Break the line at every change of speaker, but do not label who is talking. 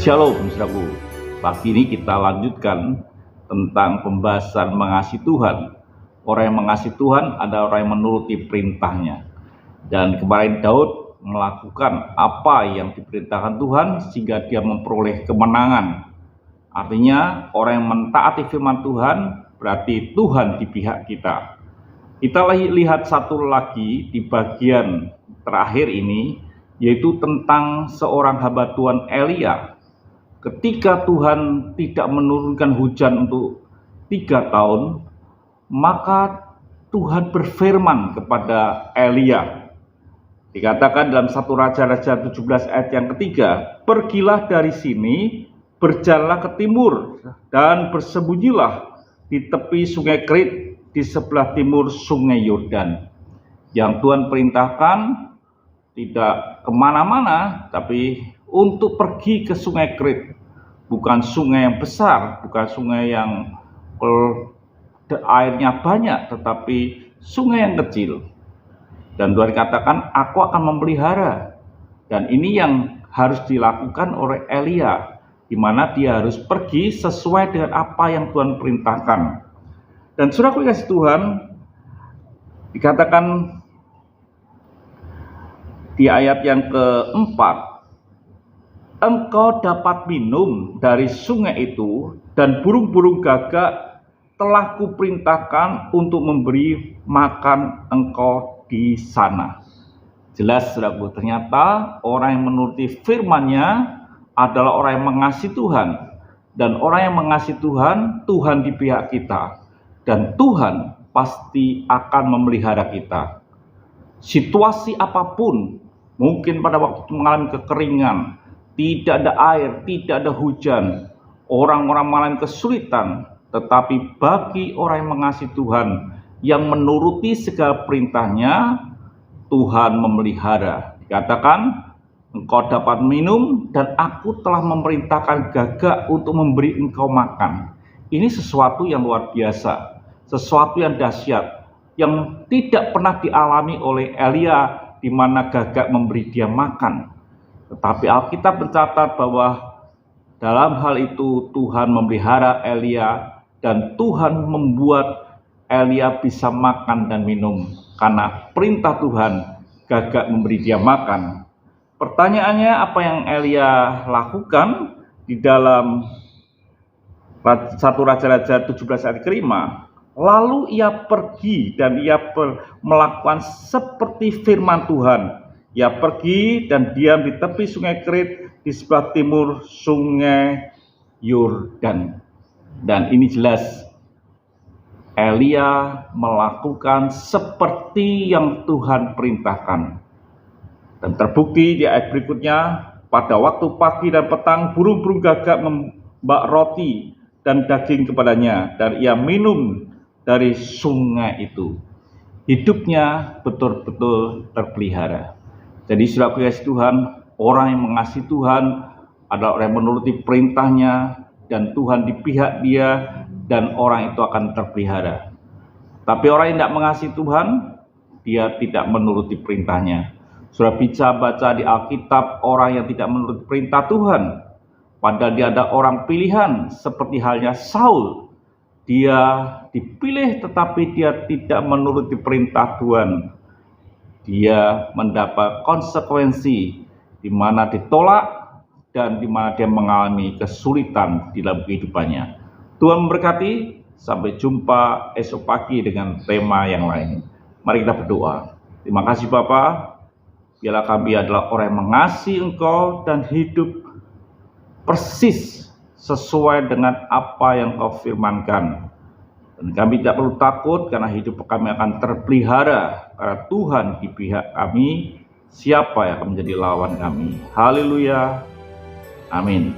Shalom saudaraku. Pagi ini kita lanjutkan tentang pembahasan mengasihi Tuhan. Orang yang mengasihi Tuhan adalah orang yang menuruti perintahnya. Dan kemarin Daud melakukan apa yang diperintahkan Tuhan sehingga dia memperoleh kemenangan. Artinya orang yang mentaati firman Tuhan berarti Tuhan di pihak kita. Kita lihat satu lagi di bagian terakhir ini, yaitu tentang seorang hamba Tuhan Elia. Ketika Tuhan tidak menurunkan hujan untuk 3 tahun, maka Tuhan berfirman kepada Elia. Dikatakan dalam 1 Raja-Raja 17 ayat yang ketiga, "Pergilah dari sini, berjalanlah ke timur, dan bersembunyilah di tepi sungai Kerit di sebelah timur sungai Yordan." Yang Tuhan perintahkan tidak kemana-mana, tapi untuk pergi ke sungai Kerit. Bukan sungai yang besar, bukan sungai yang airnya banyak, tetapi sungai yang kecil. Dan Tuhan katakan, "Aku akan memelihara." Dan ini yang harus dilakukan oleh Elia, di mana dia harus pergi sesuai dengan apa yang Tuhan perintahkan. Dan saudaraku kasih Tuhan, dikatakan di ayat yang keempat, "Engkau dapat minum dari sungai itu, dan burung-burung gagak telah kuperintahkan untuk memberi makan engkau di sana." Jelas saudaraku, ternyata orang yang menuruti firman-Nya adalah orang yang mengasihi Tuhan. Dan orang yang mengasihi Tuhan, Tuhan di pihak kita. Dan Tuhan pasti akan memelihara kita. Situasi apapun, mungkin pada waktu mengalami kekeringan, tidak ada air, tidak ada hujan, orang-orang mengalami kesulitan, tetapi bagi orang yang mengasihi Tuhan, yang menuruti segala perintahnya, Tuhan memelihara. Dikatakan, "Engkau dapat minum, dan aku telah memerintahkan gagak untuk memberi engkau makan." Ini sesuatu yang luar biasa, sesuatu yang dahsyat, yang tidak pernah dialami oleh Elia, di mana gagak memberi dia makan. Tetapi Alkitab mencatat bahwa dalam hal itu Tuhan memelihara Elia, dan Tuhan membuat Elia bisa makan dan minum. Karena perintah Tuhan, gagak memberi dia makan. Pertanyaannya, apa yang Elia lakukan di dalam 1 Raja-Raja 17 ayat ke-5? Lalu ia pergi dan ia melakukan seperti firman Tuhan. Ia pergi dan diam di tepi sungai Kerit di sebelah timur sungai Yordan. Dan ini jelas Elia melakukan seperti yang Tuhan perintahkan. Dan terbukti di ayat berikutnya, pada waktu pagi dan petang burung-burung gagak membawa roti dan daging kepadanya, dan ia minum dari sungai itu. Hidupnya betul-betul terpelihara. Jadi saudara kasih Tuhan, orang yang mengasihi Tuhan adalah orang yang menuruti perintahnya, dan Tuhan di pihak dia, dan orang itu akan terpelihara. Tapi orang yang tidak mengasihi Tuhan, dia tidak menuruti perintahnya. Sudah bisa baca di Alkitab orang yang tidak menuruti perintah Tuhan, padahal dia ada orang pilihan, seperti halnya Saul. Dia dipilih tetapi dia tidak menuruti perintah Tuhan. Dia mendapat konsekuensi di mana ditolak dan di mana dia mengalami kesulitan di dalam kehidupannya. Tuhan memberkati. Sampai jumpa esok pagi dengan tema yang lain. Mari kita berdoa. Terima kasih Bapa, biarlah kami adalah orang yang mengasihi Engkau dan hidup persis sesuai dengan apa yang Kau firmankan. Dan kami tidak perlu takut karena hidup kami akan terpelihara, karena Tuhan di pihak kami. Siapa yang akan menjadi lawan kami? Haleluya. Amin.